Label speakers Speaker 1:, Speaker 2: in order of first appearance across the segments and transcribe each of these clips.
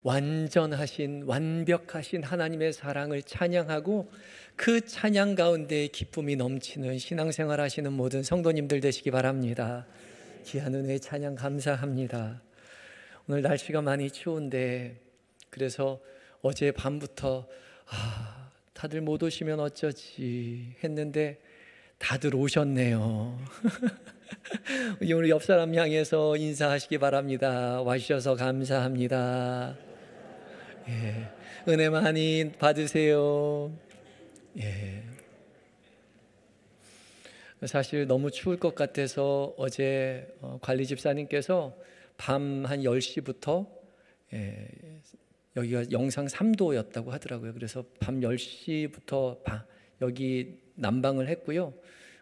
Speaker 1: 완전하신 완벽하신 하나님의 사랑을 찬양하고 그 찬양 가운데 기쁨이 넘치는 신앙생활 하시는 모든 성도님들 되시기 바랍니다. 귀한 은혜의 찬양 감사합니다. 오늘 날씨가 많이 추운데 그래서 어제 밤부터 다들 못 오시면 어쩌지 했는데 다들 오셨네요. 우리 옆 사람 향해서 인사하시기 바랍니다. 와주셔서 감사합니다. 은혜 많이 받으세요. 사실 너무 추울 것 같아서 어제 관리 집사님께서 밤 한 10시부터 여기가 영상 3도였다고 하더라고요. 그래서 밤 10시부터 여기 난방을 했고요.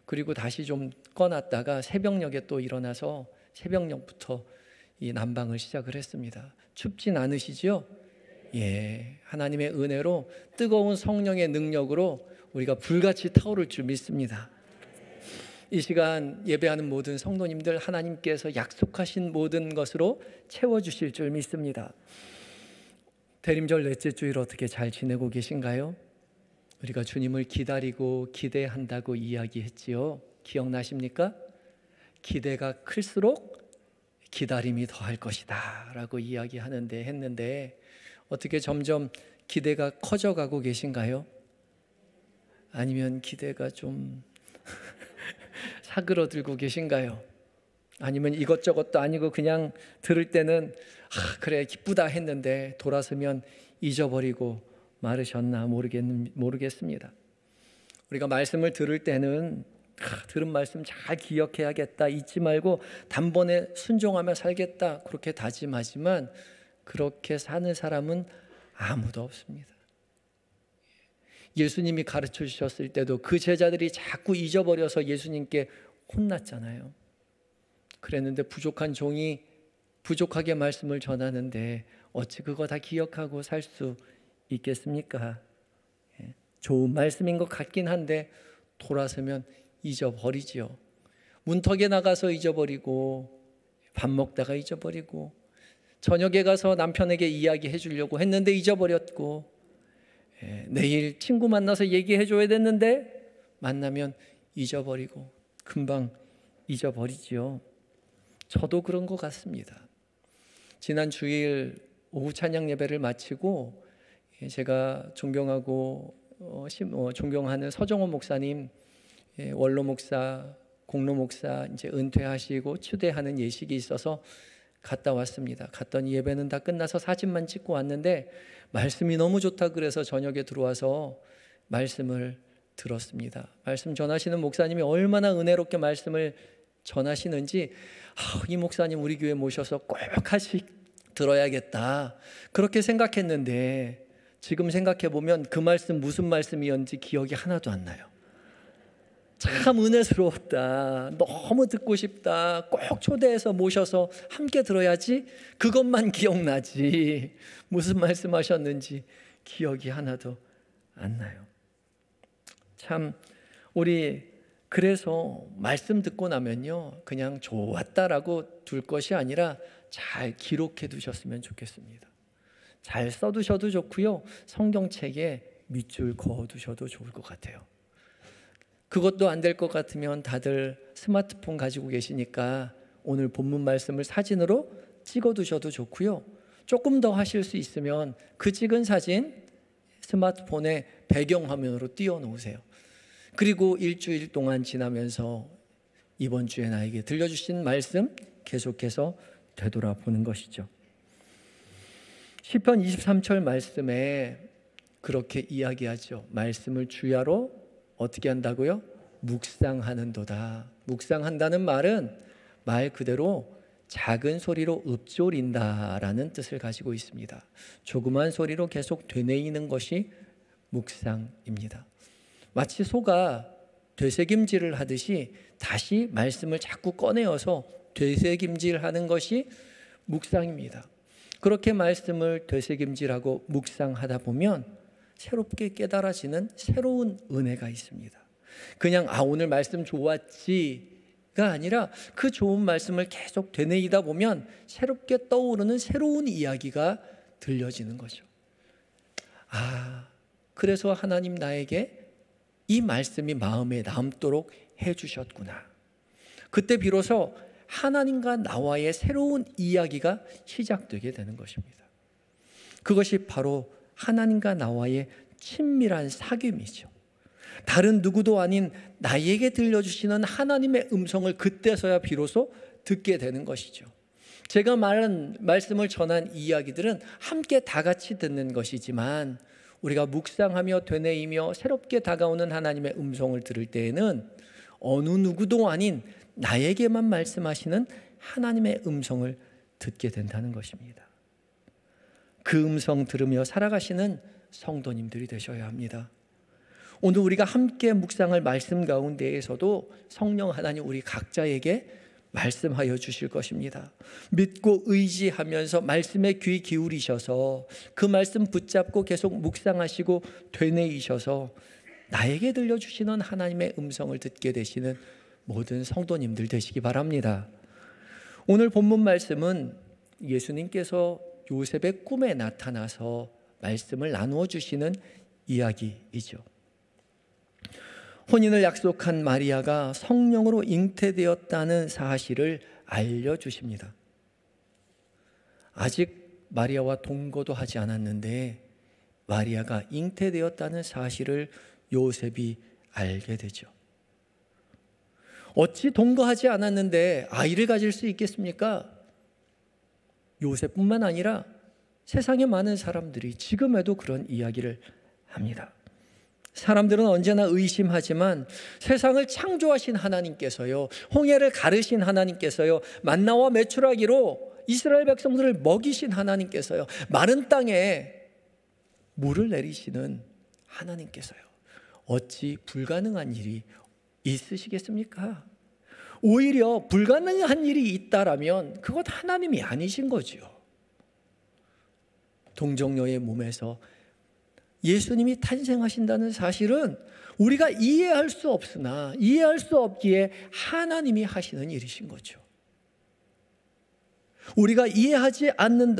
Speaker 1: 그리고 다시 좀 꺼놨다가 새벽녘에 또 일어나서 새벽녘부터 이 난방을 시작을 했습니다. 춥진 않으시죠? 하나님의 은혜로 뜨거운 성령의 능력으로 우리가 불같이 타오를 줄 믿습니다. 이 시간 예배하는 모든 성도님들 하나님께서 약속하신 모든 것으로 채워주실 줄 믿습니다. 대림절 넷째 주일 어떻게 잘 지내고 계신가요? 우리가 주님을 기다리고 기대한다고 이야기했지요. 기억나십니까? 기대가 클수록 기다림이 더할 것이다 라고 했는데 어떻게 점점 기대가 커져가고 계신가요? 아니면 기대가 좀 사그러들고 계신가요? 아니면 이것저것도 아니고 그냥 들을 때는 그래 기쁘다 했는데 돌아서면 잊어버리고 마르셨나 모르겠습니다. 우리가 말씀을 들을 때는 들은 말씀 잘 기억해야겠다, 잊지 말고 단번에 순종하며 살겠다 그렇게 다짐하지만 그렇게 사는 사람은 아무도 없습니다. 예수님이 가르쳐 주셨을 때도 그 제자들이 자꾸 잊어버려서 예수님께 혼났잖아요. 그랬는데 부족한 종이 부족하게 말씀을 전하는데 어찌 그거 다 기억하고 살 수 있겠습니까? 좋은 말씀인 것 같긴 한데 돌아서면 잊어버리지요. 문턱에 나가서 잊어버리고 밥 먹다가 잊어버리고 저녁에 가서 남편에게 이야기해 주려고 했는데 잊어버렸고 내일 친구 만나서 얘기해 줘야 됐는데 만나면 잊어버리고 금방 잊어버리지요. 저도 그런 것 같습니다. 지난 주일 오후 찬양 예배를 마치고 제가 존경하고 존경하는 서정호 목사님 원로 목사, 공로 목사 이제 은퇴하시고 추대하는 예식이 있어서 갔다 왔습니다. 갔더니 예배는 다 끝나서 사진만 찍고 왔는데 말씀이 너무 좋다 그래서 저녁에 들어와서 말씀을 들었습니다. 말씀 전하시는 목사님이 얼마나 은혜롭게 말씀을 전하시는지 이 목사님 우리 교회 모셔서 꼭 같이 들어야겠다 그렇게 생각했는데 지금 생각해보면 그 말씀 무슨 말씀이었는지 기억이 하나도 안 나요. 참 은혜스러웠다, 너무 듣고 싶다, 꼭 초대해서 모셔서 함께 들어야지 그것만 기억나지 무슨 말씀하셨는지 기억이 하나도 안 나요. 참 우리 그래서 말씀 듣고 나면요 그냥 좋았다라고 둘 것이 아니라 잘 기록해 두셨으면 좋겠습니다. 잘 써두셔도 좋고요 성경책에 밑줄 그어 두셔도 좋을 것 같아요. 그것도 안 될 것 같으면 다들 스마트폰 가지고 계시니까 오늘 본문 말씀을 사진으로 찍어 두셔도 좋고요 조금 더 하실 수 있으면 그 찍은 사진 스마트폰에 배경화면으로 띄워 놓으세요. 그리고 일주일 동안 지나면서 이번 주에 나에게 들려주신 말씀 계속해서 되돌아보는 것이죠. 시편 23절 말씀에 그렇게 이야기하죠. 말씀을 주야로 어떻게 한다고요? 묵상하는도다. 묵상한다는 말은 말 그대로 작은 소리로 읊조린다라는 뜻을 가지고 있습니다. 조그만 소리로 계속 되뇌이는 것이 묵상입니다. 마치 소가 되새김질을 하듯이 다시 말씀을 자꾸 꺼내어서 되새김질하는 것이 묵상입니다. 그렇게 말씀을 되새김질하고 묵상하다 보면 새롭게 깨달아지는 새로운 은혜가 있습니다. 그냥 오늘 말씀 좋았지가 아니라 그 좋은 말씀을 계속 되뇌이다 보면 새롭게 떠오르는 새로운 이야기가 들려지는 거죠. 그래서 하나님 나에게 이 말씀이 마음에 남도록 해주셨구나. 그때 비로소 하나님과 나와의 새로운 이야기가 시작되게 되는 것입니다. 그것이 바로 하나님과 나와의 친밀한 사귐이죠. 다른 누구도 아닌 나에게 들려주시는 하나님의 음성을 그때서야 비로소 듣게 되는 것이죠. 제가 말씀을 전한 이야기들은 함께 다 같이 듣는 것이지만 우리가 묵상하며 되뇌이며 새롭게 다가오는 하나님의 음성을 들을 때에는 어느 누구도 아닌 나에게만 말씀하시는 하나님의 음성을 듣게 된다는 것입니다. 그 음성 들으며 살아가시는 성도님들이 되셔야 합니다. 오늘 우리가 함께 묵상할 말씀 가운데에서도 성령 하나님 우리 각자에게 말씀하여 주실 것입니다. 믿고 의지하면서 말씀에 귀 기울이셔서 그 말씀 붙잡고 계속 묵상하시고 되뇌이셔서 나에게 들려주시는 하나님의 음성을 듣게 되시는 모든 성도님들 되시기 바랍니다. 오늘 본문 말씀은 예수님께서 요셉의 꿈에 나타나서 말씀을 나누어 주시는 이야기이죠. 혼인을 약속한 마리아가 성령으로 잉태되었다는 사실을 알려주십니다. 아직 마리아와 동거도 하지 않았는데 마리아가 잉태되었다는 사실을 요셉이 알게 되죠. 어찌 동거하지 않았는데 아이를 가질 수 있겠습니까? 요셉뿐만 아니라 세상에 많은 사람들이 지금에도 그런 이야기를 합니다. 사람들은 언제나 의심하지만 세상을 창조하신 하나님께서요, 홍해를 가르신 하나님께서요, 만나와 메추라기로 이스라엘 백성들을 먹이신 하나님께서요, 마른 땅에 물을 내리시는 하나님께서요, 어찌 불가능한 일이 있으시겠습니까? 오히려 불가능한 일이 있다라면 그것 하나님이 아니신 거죠. 동정녀의 몸에서 예수님이 탄생하신다는 사실은 우리가 이해할 수 없으나 이해할 수 없기에 하나님이 하시는 일이신 거죠. 우리가 이해하지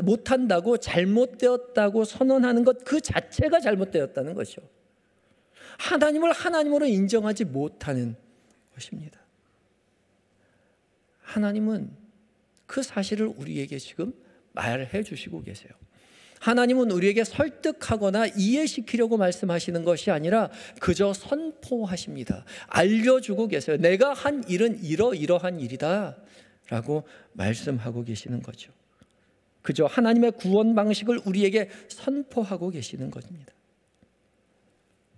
Speaker 1: 못한다고 잘못되었다고 선언하는 것 그 자체가 잘못되었다는 것이죠. 하나님을 하나님으로 인정하지 못하는 것입니다. 하나님은 그 사실을 우리에게 지금 말해 주시고 계세요. 하나님은 우리에게 설득하거나 이해시키려고 말씀하시는 것이 아니라 그저 선포하십니다. 알려주고 계세요. 내가 한 일은 이러이러한 일이다 라고 말씀하고 계시는 거죠. 그저 하나님의 구원 방식을 우리에게 선포하고 계시는 것입니다.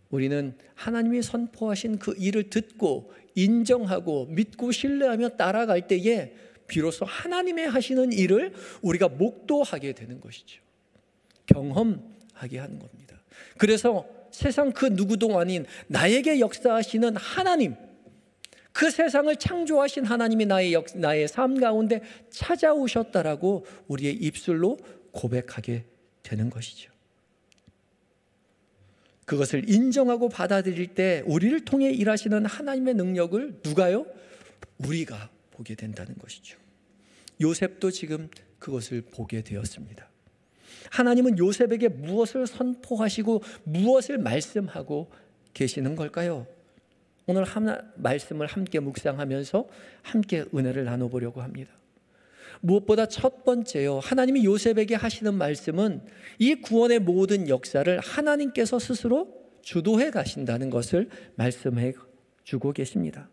Speaker 1: 우리는 하나님이 선포하신 그 일을 듣고 인정하고 믿고 신뢰하며 따라갈 때에 비로소 하나님의 하시는 일을 우리가 목도하게 되는 것이죠. 경험하게 하는 겁니다. 그래서 세상 그 누구도 아닌 나에게 역사하시는 하나님, 그 세상을 창조하신 하나님이 나의 삶 가운데 찾아오셨다라고 우리의 입술로 고백하게 되는 것이죠. 그것을 인정하고 받아들일 때 우리를 통해 일하시는 하나님의 능력을 누가요? 우리가 보게 된다는 것이죠. 요셉도 지금 그것을 보게 되었습니다. 하나님은 요셉에게 무엇을 선포하시고 무엇을 말씀하고 계시는 걸까요? 오늘 말씀을 함께 묵상하면서 함께 은혜를 나눠보려고 합니다. 무엇보다 첫 번째요, 하나님이 요셉에게 하시는 말씀은 이 구원의 모든 역사를 하나님께서 스스로 주도해 가신다는 것을 말씀해 주고 계십니다.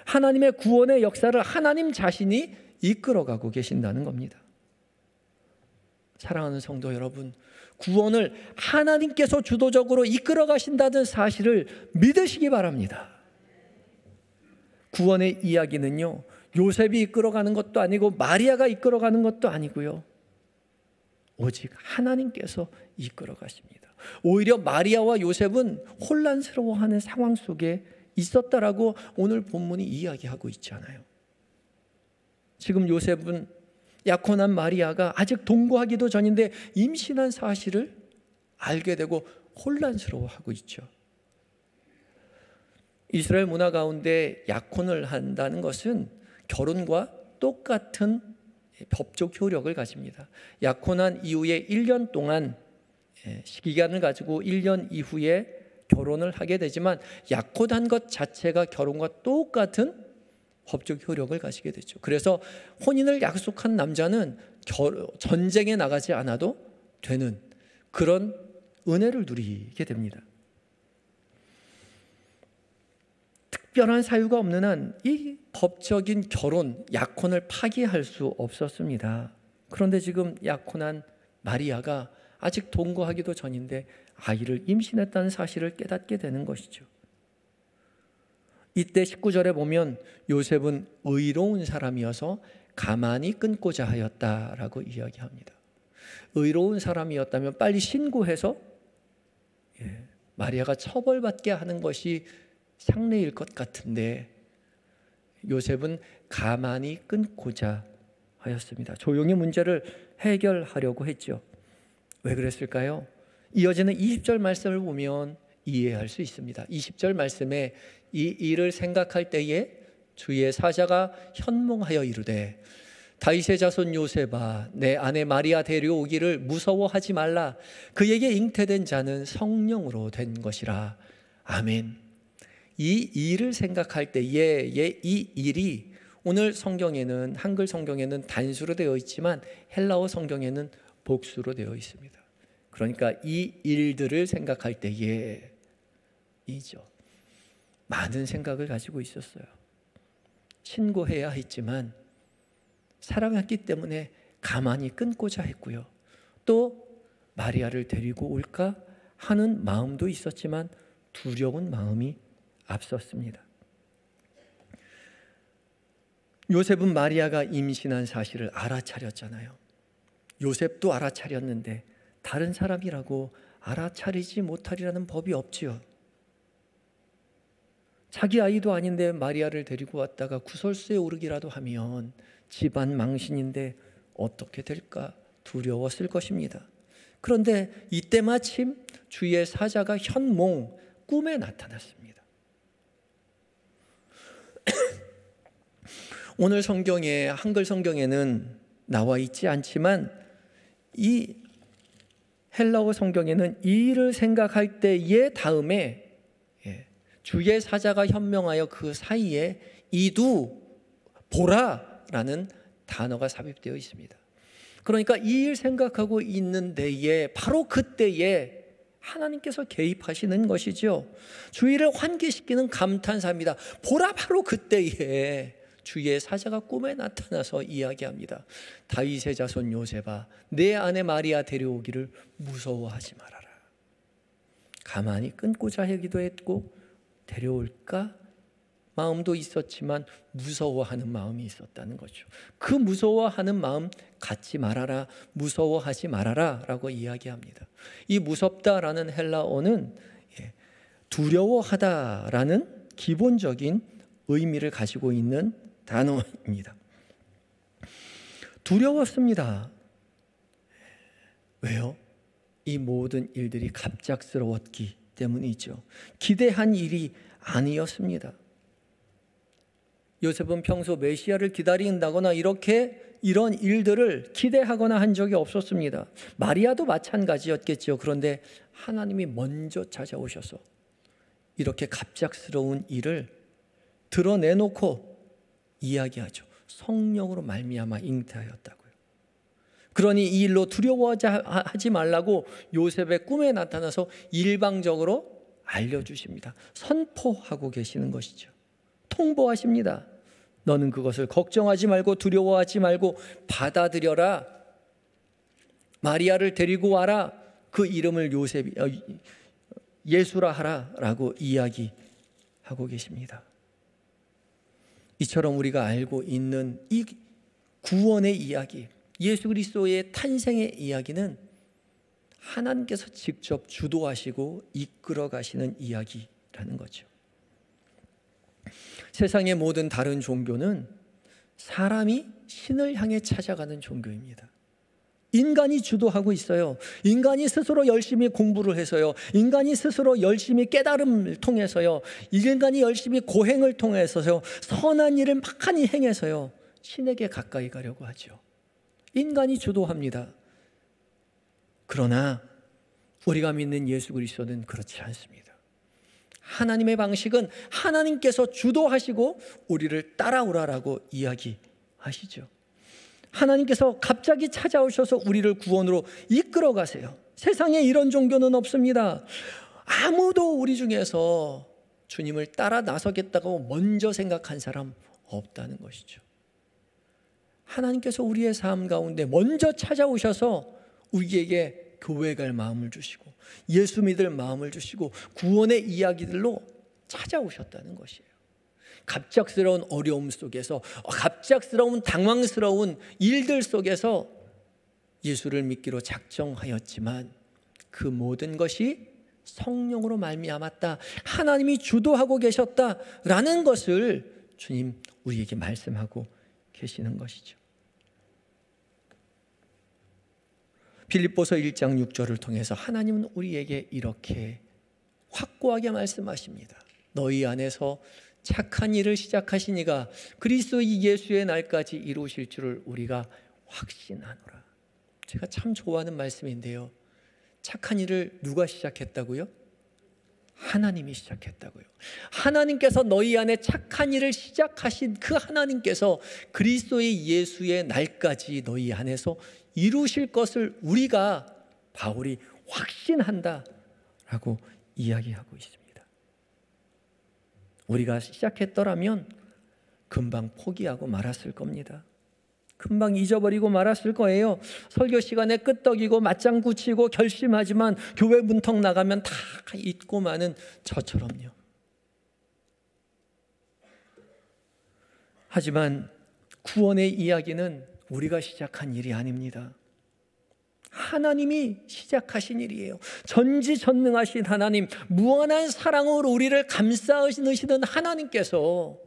Speaker 1: 하나님의 구원의 역사를 하나님 자신이 이끌어가고 계신다는 겁니다. 사랑하는 성도 여러분, 구원을 하나님께서 주도적으로 이끌어 가신다는 사실을 믿으시기 바랍니다. 구원의 이야기는요, 요셉이 이끌어가는 것도 아니고 마리아가 이끌어가는 것도 아니고요, 오직 하나님께서 이끌어 가십니다. 오히려 마리아와 요셉은 혼란스러워하는 상황 속에 있었다라고 오늘 본문이 이야기하고 있잖아요. 지금 요셉은 약혼한 마리아가 아직 동거하기도 전인데 임신한 사실을 알게 되고 혼란스러워하고 있죠. 이스라엘 문화 가운데 약혼을 한다는 것은 결혼과 똑같은 법적 효력을 가집니다. 약혼한 이후에 1년 동안 시기간을 가지고 1년 이후에 결혼을 하게 되지만 약혼한 것 자체가 결혼과 똑같은 법적 효력을 가지게 되죠. 그래서 혼인을 약속한 남자는 전쟁에 나가지 않아도 되는 그런 은혜를 누리게 됩니다. 특별한 사유가 없는 한 이 법적인 결혼, 약혼을 파기할 수 없었습니다. 그런데 지금 약혼한 마리아가 아직 동거하기도 전인데 아이를 임신했다는 사실을 깨닫게 되는 것이죠. 이때 19절에 보면 요셉은 의로운 사람이어서 가만히 끊고자 하였다라고 이야기합니다. 의로운 사람이었다면 빨리 신고해서 마리아가 처벌받게 하는 것이 상례일 것 같은데 요셉은 가만히 끊고자 하였습니다. 조용히 문제를 해결하려고 했죠. 왜 그랬을까요? 이어지는 20절 말씀을 보면 이해할 수 있습니다. 20절 말씀에 이 일을 생각할 때에 주의 사자가 현몽하여 이르되 다윗의 자손 요셉아 내 아내 마리아 데려오기를 무서워하지 말라. 그에게 잉태된 자는 성령으로 된 것이라. 아멘. 이 일을 생각할 때에 이 일이 오늘 성경에는 한글 성경에는 단수로 되어 있지만 헬라어 성경에는 복수로 되어 있습니다. 그러니까 이 일들을 생각할 때에 이죠. 많은 생각을 가지고 있었어요. 신고해야 했지만 사랑했기 때문에 가만히 끊고자 했고요. 또 마리아를 데리고 올까 하는 마음도 있었지만 두려운 마음이 앞섰습니다. 요셉은 마리아가 임신한 사실을 알아차렸잖아요. 요셉도 알아차렸는데 다른 사람이라고 알아차리지 못하리라는 법이 없지요. 자기 아이도 아닌데 마리아를 데리고 왔다가 구설수에 오르기라도 하면 집안 망신인데 어떻게 될까 두려웠을 것입니다. 그런데 이때 마침 주의 사자가 현몽 꿈에 나타났습니다. 오늘 성경에 한글 성경에는 나와 있지 않지만 이 헬라어 성경에는 이 일을 생각할 때의 다음에 주의 사자가 현명하여 그 사이에 이두 보라라는 단어가 삽입되어 있습니다. 그러니까 이 일 생각하고 있는 데에 바로 그때에 하나님께서 개입하시는 것이죠. 주의를 환기시키는 감탄사입니다. 보라 바로 그때에 주의 사자가 꿈에 나타나서 이야기합니다. 다윗의 자손 요셉아 내 아내 마리아 데려오기를 무서워하지 말아라. 가만히 끊고자 하기도 했고 데려올까 마음도 있었지만 무서워하는 마음이 있었다는 거죠. 그 무서워하는 마음 갖지 말아라, 무서워하지 말아라 라고 이야기합니다. 이 무섭다라는 헬라어는 두려워하다라는 기본적인 의미를 가지고 있는 단어입니다. 두려웠습니다. 왜요? 이 모든 일들이 갑작스러웠기 때문이죠. 기대한 일이 아니었습니다. 요셉은 평소 메시아를 기다린다거나 이런 일들을 기대하거나 한 적이 없었습니다. 마리아도 마찬가지였겠죠. 그런데 하나님이 먼저 찾아오셔서 이렇게 갑작스러운 일을 드러내놓고 이야기하죠. 성령으로 말미암아 잉태하였다고요. 그러니 이 일로 두려워하지 말라고 요셉의 꿈에 나타나서 일방적으로 알려주십니다. 선포하고 계시는 것이죠. 통보하십니다. 너는 그것을 걱정하지 말고 두려워하지 말고 받아들여라. 마리아를 데리고 와라. 그 이름을 예수라 하라 라고 이야기하고 계십니다. 이처럼 우리가 알고 있는 이 구원의 이야기, 예수 그리스도의 탄생의 이야기는 하나님께서 직접 주도하시고 이끌어 가시는 이야기라는 거죠. 세상의 모든 다른 종교는 사람이 신을 향해 찾아가는 종교입니다. 인간이 주도하고 있어요. 인간이 스스로 열심히 공부를 해서요. 인간이 스스로 열심히 깨달음을 통해서요. 인간이 열심히 고행을 통해서요. 선한 일을 많이 행해서요. 신에게 가까이 가려고 하죠. 인간이 주도합니다. 그러나 우리가 믿는 예수 그리스도는 그렇지 않습니다. 하나님의 방식은 하나님께서 주도하시고 우리를 따라오라라고 이야기하시죠. 하나님께서 갑자기 찾아오셔서 우리를 구원으로 이끌어 가세요. 세상에 이런 종교는 없습니다. 아무도 우리 중에서 주님을 따라 나서겠다고 먼저 생각한 사람 없다는 것이죠. 하나님께서 우리의 삶 가운데 먼저 찾아오셔서 우리에게 교회 갈 마음을 주시고 예수 믿을 마음을 주시고 구원의 이야기들로 찾아오셨다는 것이에요. 갑작스러운 어려움 속에서, 갑작스러운 당황스러운 일들 속에서 예수를 믿기로 작정하였지만 그 모든 것이 성령으로 말미암았다, 하나님이 주도하고 계셨다라는 것을 주님 우리에게 말씀하고 계시는 것이죠. 빌립보서 1장 6절을 통해서 하나님은 우리에게 이렇게 확고하게 말씀하십니다. 너희 안에서 착한 일을 시작하신 이가 그리스도 예수의 날까지 이루실 줄을 우리가 확신하노라. 제가 참 좋아하는 말씀인데요, 착한 일을 누가 시작했다고요? 하나님이 시작했다고요. 하나님께서 너희 안에 착한 일을 시작하신 그 하나님께서 그리스도의 예수의 날까지 너희 안에서 이루실 것을 우리가, 바울이 확신한다라고 이야기하고 있습니다. 우리가 시작했더라면 금방 포기하고 말았을 겁니다. 금방 잊어버리고 말았을 거예요. 설교 시간에 끄떡이고 맞장구 치고 결심하지만 교회 문턱 나가면 다 잊고 마는 저처럼요. 하지만 구원의 이야기는 우리가 시작한 일이 아닙니다. 하나님이 시작하신 일이에요. 전지전능하신 하나님, 무한한 사랑으로 우리를 감싸시는 하나님께서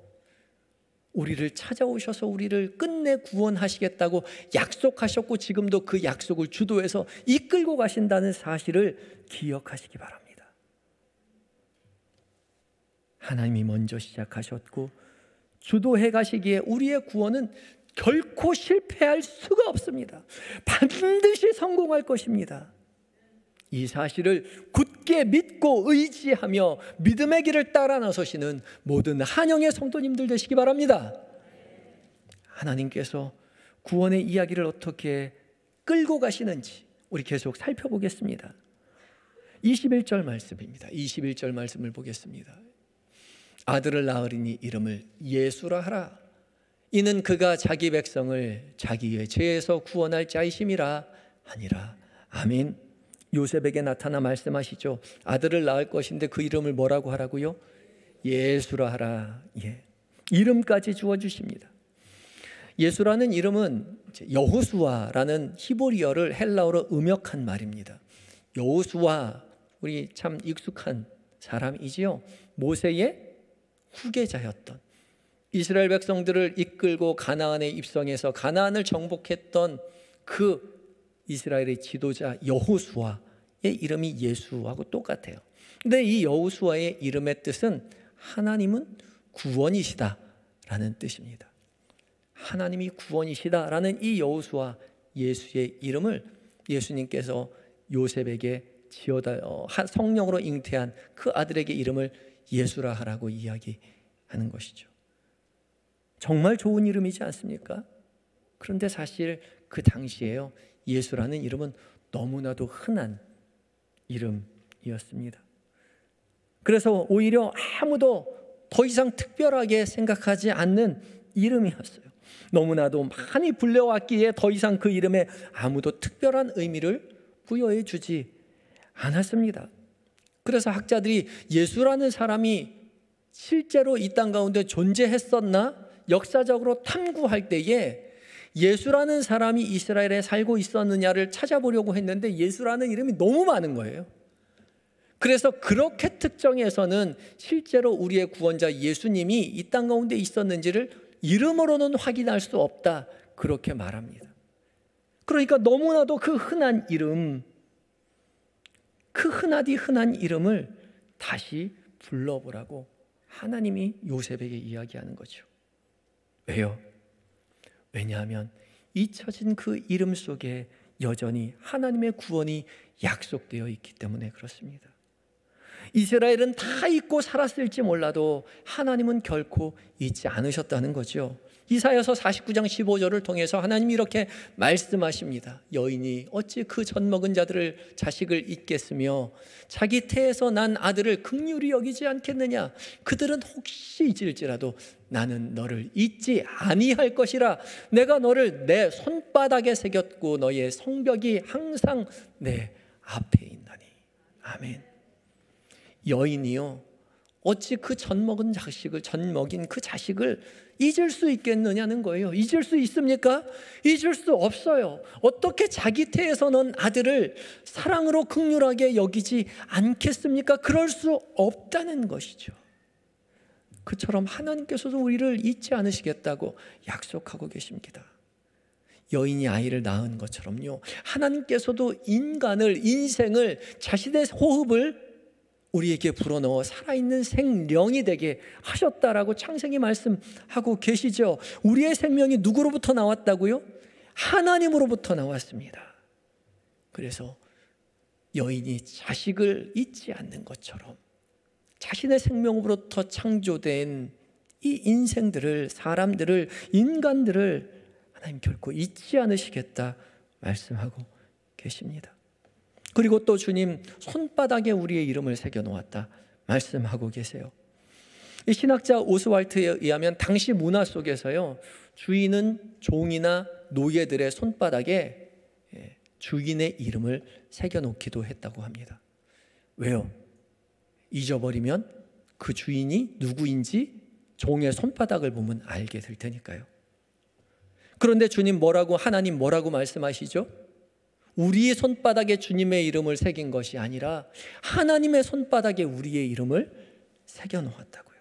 Speaker 1: 우리를 찾아오셔서 우리를 끝내 구원하시겠다고 약속하셨고 지금도 그 약속을 주도해서 이끌고 가신다는 사실을 기억하시기 바랍니다. 하나님이 먼저 시작하셨고 주도해 가시기에 우리의 구원은 결코 실패할 수가 없습니다. 반드시 성공할 것입니다. 이 사실을 굳게 믿고 의지하며 믿음의 길을 따라 나서시는 모든 한영의 성도님들 되시기 바랍니다. 하나님께서 구원의 이야기를 어떻게 끌고 가시는지 우리 계속 살펴보겠습니다. 21절 말씀입니다. 21절 말씀을 보겠습니다. 아들을 낳으리니 이름을 예수라 하라. 이는 그가 자기 백성을 자기의 죄에서 구원할 자이심이라 하니라. 아멘. 요셉에게 나타나 말씀하시죠. 아들을 낳을 것인데 그 이름을 뭐라고 하라고요? 예수라 하라. 예. 이름까지 주어주십니다. 예수라는 이름은 여호수아라는 히브리어를 헬라어로 음역한 말입니다. 여호수아, 우리 참 익숙한 사람이지요. 모세의 후계자였던, 이스라엘 백성들을 이끌고 가나안에 입성해서 가나안을 정복했던 그 이스라엘의 지도자 여호수아의 이름이 예수하고 똑같아요. 근데 이 여호수아의 이름의 뜻은 하나님은 구원이시다라는 뜻입니다. 하나님이 구원이시다라는 이 여호수아, 예수의 이름을 예수님께서 요셉에게 성령으로 잉태한 그 아들에게 이름을 예수라 하라고 이야기하는 것이죠. 정말 좋은 이름이지 않습니까? 그런데 사실 그 당시에요, 예수라는 이름은 너무나도 흔한 이름이었습니다. 그래서 오히려 아무도 더 이상 특별하게 생각하지 않는 이름이었어요. 너무나도 많이 불려왔기에 더 이상 그 이름에 아무도 특별한 의미를 부여해 주지 않았습니다. 그래서 학자들이 예수라는 사람이 실제로 이 땅 가운데 존재했었나 역사적으로 탐구할 때에 예수라는 사람이 이스라엘에 살고 있었느냐를 찾아보려고 했는데 예수라는 이름이 너무 많은 거예요. 그래서 그렇게 특정해서는 실제로 우리의 구원자 예수님이 이 땅 가운데 있었는지를 이름으로는 확인할 수 없다, 그렇게 말합니다. 그러니까 너무나도 그 흔한 이름, 그 흔하디 흔한 이름을 다시 불러보라고 하나님이 요셉에게 이야기하는 거죠. 왜요? 왜냐하면 잊혀진 그 이름 속에 여전히 하나님의 구원이 약속되어 있기 때문에 그렇습니다. 이스라엘은 다 잊고 살았을지 몰라도 하나님은 결코 잊지 않으셨다는 거죠. 이사야서 49장 15절을 통해서 하나님이 이렇게 말씀하십니다. 여인이 어찌 그 젖먹은 자들을 자식을 잊겠으며 자기 태에서 난 아들을 긍휼히 여기지 않겠느냐. 그들은 혹시 잊을지라도 나는 너를 잊지 아니할 것이라. 내가 너를 내 손바닥에 새겼고 너의 성벽이 항상 내 앞에 있나니. 아멘. 여인이요, 어찌 그 젖먹은 자식을, 젖먹인 그 자식을 잊을 수 있겠느냐는 거예요. 잊을 수 있습니까? 잊을 수 없어요. 어떻게 자기 태에서 난 아들을 사랑으로 긍휼하게 여기지 않겠습니까? 그럴 수 없다는 것이죠. 그처럼 하나님께서도 우리를 잊지 않으시겠다고 약속하고 계십니다. 여인이 아이를 낳은 것처럼요, 하나님께서도 인생을, 자신의 호흡을 우리에게 불어넣어 살아있는 생명이 되게 하셨다라고 창세기 말씀하고 계시죠. 우리의 생명이 누구로부터 나왔다고요? 하나님으로부터 나왔습니다. 그래서 여인이 자식을 잊지 않는 것처럼 자신의 생명으로부터 창조된 이 인생들을, 사람들을, 인간들을 하나님 결코 잊지 않으시겠다 말씀하고 계십니다. 그리고 또 주님 손바닥에 우리의 이름을 새겨놓았다 말씀하고 계세요. 이 신학자 오스왈트에 의하면 당시 문화 속에서요, 주인은 종이나 노예들의 손바닥에 주인의 이름을 새겨놓기도 했다고 합니다. 왜요? 잊어버리면 그 주인이 누구인지 종의 손바닥을 보면 알게 될 테니까요. 그런데 하나님 뭐라고 말씀하시죠? 우리의 손바닥에 주님의 이름을 새긴 것이 아니라 하나님의 손바닥에 우리의 이름을 새겨놓았다고요.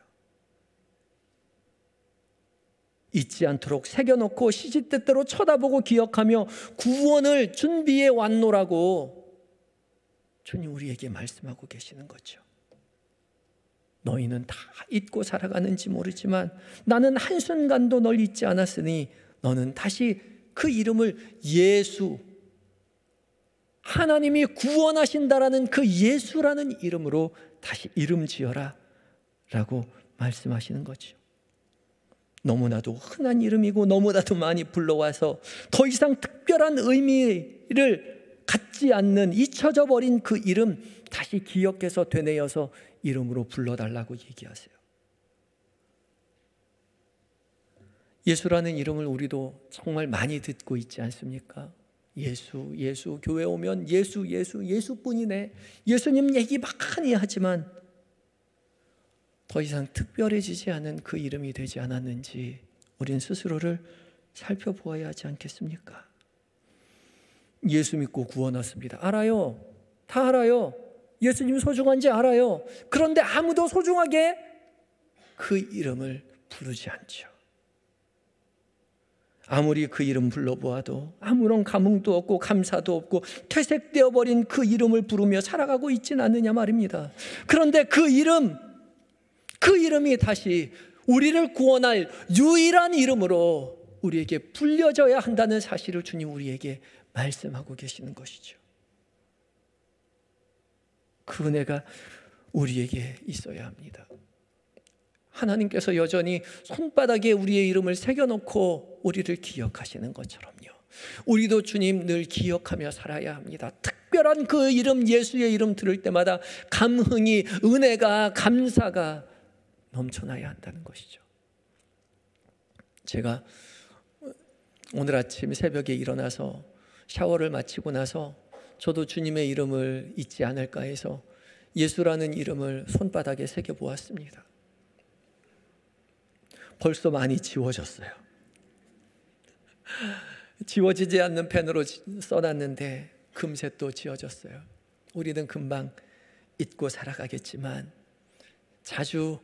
Speaker 1: 잊지 않도록 새겨놓고 시시때때로 쳐다보고 기억하며 구원을 준비해 왔노라고 주님 우리에게 말씀하고 계시는 거죠. 너희는 다 잊고 살아가는지 모르지만 나는 한순간도 널 잊지 않았으니 너는 다시 그 이름을 예수, 하나님이 구원하신다라는 그 예수라는 이름으로 다시 이름 지어라 라고 말씀하시는 거죠. 너무나도 흔한 이름이고 너무나도 많이 불러와서 더 이상 특별한 의미를 갖지 않는, 잊혀져 버린 그 이름 다시 기억해서 되뇌어서 이름으로 불러달라고 얘기하세요. 예수라는 이름을 우리도 정말 많이 듣고 있지 않습니까? 예수, 예수, 교회 오면 예수, 예수, 예수뿐이네. 예수님 얘기 많이 하지만 더 이상 특별해지지 않은 그 이름이 되지 않았는지 우린 스스로를 살펴보아야 하지 않겠습니까? 예수 믿고 구원 얻습니다. 알아요. 다 알아요. 예수님 소중한지 알아요. 그런데 아무도 소중하게 그 이름을 부르지 않죠. 아무리 그 이름 불러보아도 아무런 감흥도 없고 감사도 없고 퇴색되어 버린 그 이름을 부르며 살아가고 있지는 않느냐 말입니다. 그런데 그 이름이 다시 우리를 구원할 유일한 이름으로 우리에게 불려져야 한다는 사실을 주님 우리에게 말씀하고 계시는 것이죠. 그 은혜가 우리에게 있어야 합니다. 하나님께서 여전히 손바닥에 우리의 이름을 새겨놓고 우리를 기억하시는 것처럼요, 우리도 주님 늘 기억하며 살아야 합니다. 특별한 그 이름, 예수의 이름 들을 때마다 감흥이, 은혜가, 감사가 넘쳐나야 한다는 것이죠. 제가 오늘 아침 새벽에 일어나서 샤워를 마치고 나서 저도 주님의 이름을 잊지 않을까 해서 예수라는 이름을 손바닥에 새겨보았습니다. 벌써 많이 지워졌어요. 지워지지 않는 펜으로 써놨는데 금세 또 지워졌어요. 우리는 금방 잊고 살아가겠지만 자주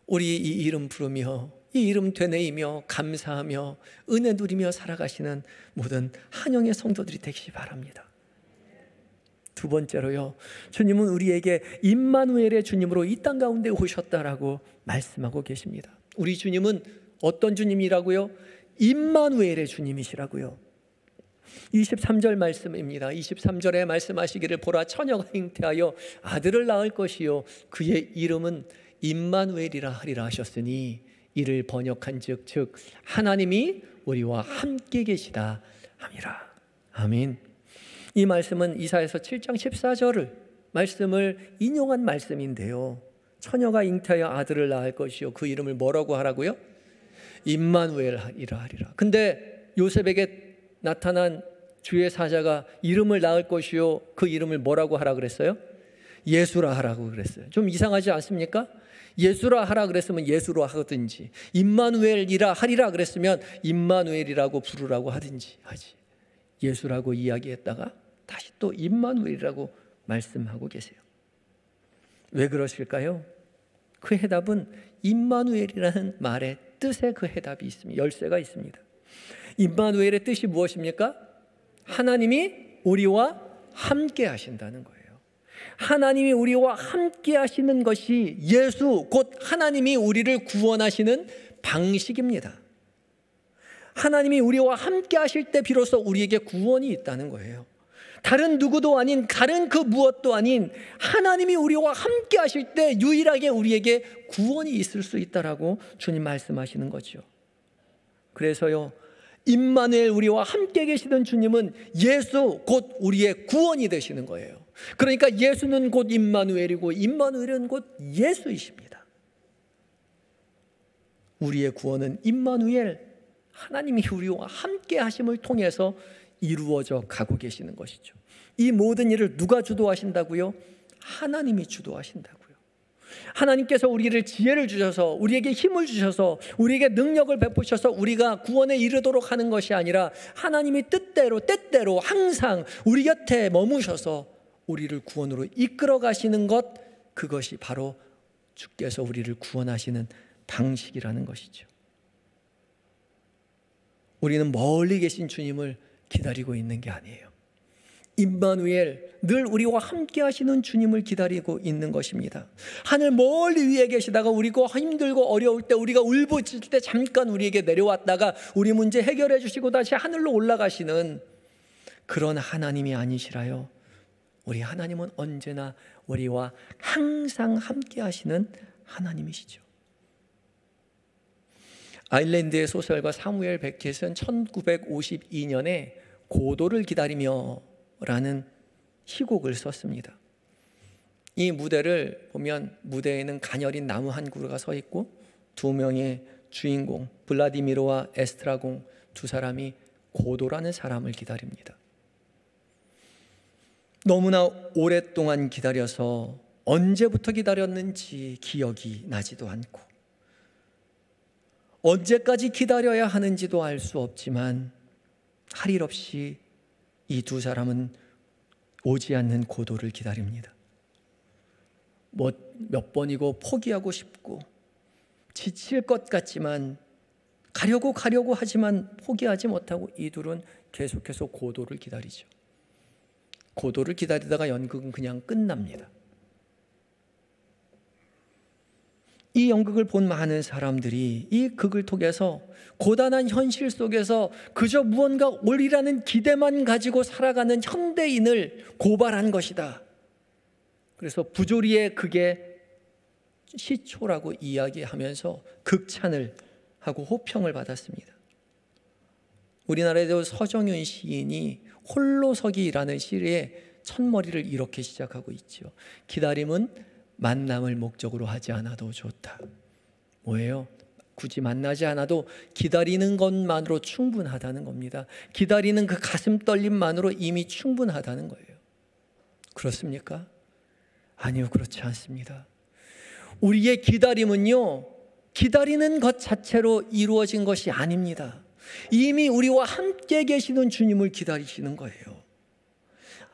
Speaker 1: 우리 이 이름 부르며 이 이름 되뇌이며 감사하며 은혜 누리며 살아가시는 모든 한영의 성도들이 되시기 바랍니다. 두 번째로요, 주님은 우리에게 임마누엘의 주님으로 이 땅 가운데 오셨다라고 말씀하고 계십니다. 우리 주님은 어떤 주님이라고요? 임마누엘의 주님이시라고요. 23절 말씀입니다. 23절에 말씀하시기를 보라 처녀가 잉태하여 아들을 낳을 것이요 그의 이름은 임마누엘이라 하리라 하셨으니 이를 번역한즉 즉 하나님이 우리와 함께 계시다 함이라. 아멘. 이 말씀은 이사야서 7장 14절을 말씀을 인용한 말씀인데요. 처녀가 잉태하여 아들을 낳을 것이요 그 이름을 뭐라고 하라고요? 임마누엘이라 하리라. 근데 요셉에게 나타난 주의 사자가 이름을 낳을 것이요 그 이름을 뭐라고 하라 그랬어요? 예수라 하라고 그랬어요. 좀 이상하지 않습니까? 예수라 하라 그랬으면 예수로 하든지, 임마누엘이라 하리라 그랬으면 임마누엘이라고 부르라고 하든지 하지. 예수라고 이야기했다가 다시 또 임마누엘이라고 말씀하고 계세요. 왜 그러실까요? 그 해답은 임마누엘이라는 말의 뜻에 그 해답이 있습니다. 열쇠가 있습니다. 임마누엘의 뜻이 무엇입니까? 하나님이 우리와 함께 하신다는 거예요. 하나님이 우리와 함께 하시는 것이 예수 곧 하나님이 우리를 구원하시는 방식입니다. 하나님이 우리와 함께 하실 때 비로소 우리에게 구원이 있다는 거예요. 다른 누구도 아닌 다른 그 무엇도 아닌 하나님이 우리와 함께 하실 때 유일하게 우리에게 구원이 있을 수 있다라고 주님 말씀하시는 거죠. 그래서요, 임마누엘 우리와 함께 계시던 주님은 예수 곧 우리의 구원이 되시는 거예요. 그러니까 예수는 곧 임마누엘이고 임마누엘은 곧 예수이십니다. 우리의 구원은 임마누엘 하나님이 우리와 함께 하심을 통해서 이루어져 가고 계시는 것이죠. 이 모든 일을 누가 주도하신다고요? 하나님이 주도하신다고요. 하나님께서 우리를 지혜를 주셔서 우리에게 힘을 주셔서 우리에게 능력을 베푸셔서 우리가 구원에 이르도록 하는 것이 아니라 하나님이 뜻대로 때때로 항상 우리 곁에 머무셔서 우리를 구원으로 이끌어 가시는 것, 그것이 바로 주께서 우리를 구원하시는 방식이라는 것이죠. 우리는 멀리 계신 주님을 기다리고 있는 게 아니에요. 임마누엘, 늘 우리와 함께 하시는 주님을 기다리고 있는 것입니다. 하늘 멀리 위에 계시다가 우리가 힘들고 어려울 때, 우리가 울부짖을 때 잠깐 우리에게 내려왔다가 우리 문제 해결해 주시고 다시 하늘로 올라가시는 그런 하나님이 아니시라요. 우리 하나님은 언제나 우리와 항상 함께 하시는 하나님이시죠. 아일랜드의 소설가 사무엘 베켓은 1952년에 고도를 기다리며 라는 희곡을 썼습니다. 이 무대를 보면 무대에는 가녀린 나무 한 그루가 서 있고 두 명의 주인공 블라디미르와 에스트라공 두 사람이 고도라는 사람을 기다립니다. 너무나 오랫동안 기다려서 언제부터 기다렸는지 기억이 나지도 않고 언제까지 기다려야 하는지도 알 수 없지만 할 일 없이 이 두 사람은 오지 않는 고도를 기다립니다. 몇 번이고 포기하고 싶고 지칠 것 같지만 가려고 하지만 포기하지 못하고 이 둘은 계속해서 고도를 기다리죠. 고도를 기다리다가 연극은 그냥 끝납니다. 이 연극을 본 많은 사람들이 이 극을 통해서 고단한 현실 속에서 그저 무언가 올리라는 기대만 가지고 살아가는 현대인을 고발한 것이다. 그래서 부조리의 극의 시초라고 이야기하면서 극찬을 하고 호평을 받았습니다. 우리나라에도 서정윤 시인이 홀로서기라는 시의 첫머리를 이렇게 시작하고 있죠. 기다림은 만남을 목적으로 하지 않아도 좋다. 뭐예요? 굳이 만나지 않아도 기다리는 것만으로 충분하다는 겁니다. 기다리는 그 가슴 떨림만으로 이미 충분하다는 거예요. 그렇습니까? 아니요, 그렇지 않습니다. 우리의 기다림은요, 기다리는 것 자체로 이루어진 것이 아닙니다. 이미 우리와 함께 계시는 주님을 기다리시는 거예요.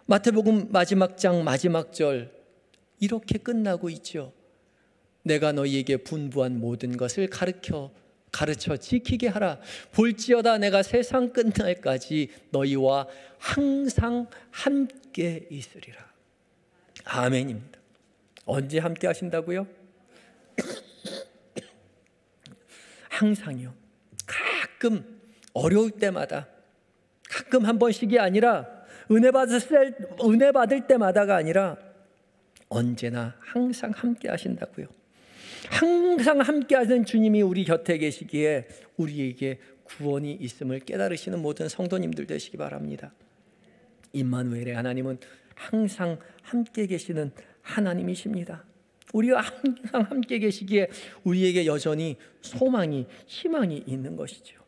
Speaker 1: 마태복음 마지막 장 마지막 절 이렇게 끝나고 있죠. 내가 너희에게 분부한 모든 것을 가르쳐 지키게 하라. 볼지어다 내가 세상 끝날까지 너희와 항상 함께 있으리라. 아멘입니다. 언제 함께 하신다고요? 항상요. 가끔 어려울 때마다, 가끔 한 번씩이 아니라 은혜 받을 때마다가 아니라 언제나 항상 함께 하신다고요. 항상 함께 하시는 주님이 우리 곁에 계시기에 우리에게 구원이 있음을 깨달으시는 모든 성도님들 되시기 바랍니다. 임마누엘의 하나님은 항상 함께 계시는 하나님이십니다. 우리와 항상 함께 계시기에 우리에게 여전히 소망이, 희망이 있는 것이죠.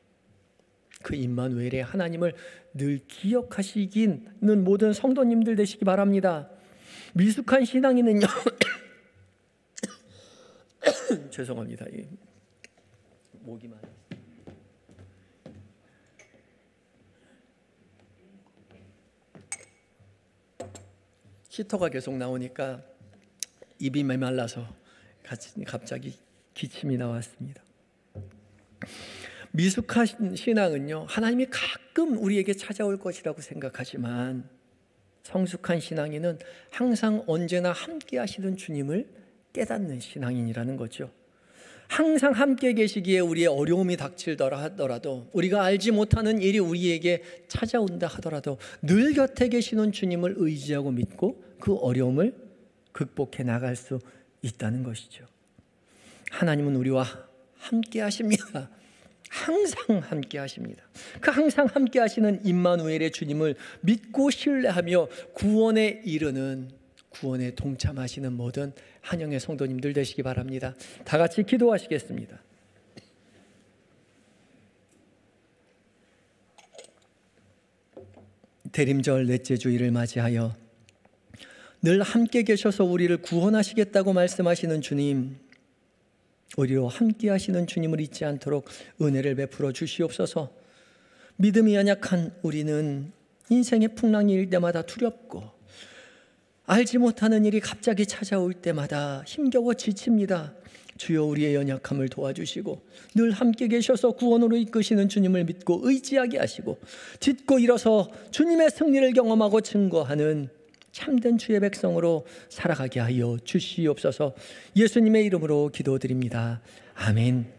Speaker 1: 그 임마누엘의 하나님을 늘 기억하시기는 모든 성도님들 되시기 바랍니다. 미숙한 신앙인은요 죄송합니다. 목이 많아요. 히터가 계속 나오니까 입이 메말라서 갑자기 기침이 나왔습니다. 미숙한 신앙은요, 하나님이 가끔 우리에게 찾아올 것이라고 생각하지만 성숙한 신앙인은 항상 언제나 함께 하시는 주님을 깨닫는 신앙인이라는 거죠. 항상 함께 계시기에 우리의 어려움이 닥칠더라 하더라도, 우리가 알지 못하는 일이 우리에게 찾아온다 하더라도 늘 곁에 계시는 주님을 의지하고 믿고 그 어려움을 극복해 나갈 수 있다는 것이죠. 하나님은 우리와 함께 하십니다. 항상 함께 하십니다. 그 항상 함께 하시는 임마누엘의 주님을 믿고 신뢰하며 구원에 이르는, 구원에 동참하시는 모든 한영의 성도님들 되시기 바랍니다. 다 같이 기도하시겠습니다. 대림절 넷째 주일을 맞이하여 늘 함께 계셔서 우리를 구원하시겠다고 말씀하시는 주님, 우리로 함께 하시는 주님을 잊지 않도록 은혜를 베풀어 주시옵소서. 믿음이 연약한 우리는 인생의 풍랑이 일 때마다 두렵고 알지 못하는 일이 갑자기 찾아올 때마다 힘겨워 지칩니다. 주여, 우리의 연약함을 도와주시고 늘 함께 계셔서 구원으로 이끄시는 주님을 믿고 의지하게 하시고 딛고 일어서 주님의 승리를 경험하고 증거하는 참된 주의 백성으로 살아가게 하여 주시옵소서. 예수님의 이름으로 기도드립니다. 아멘.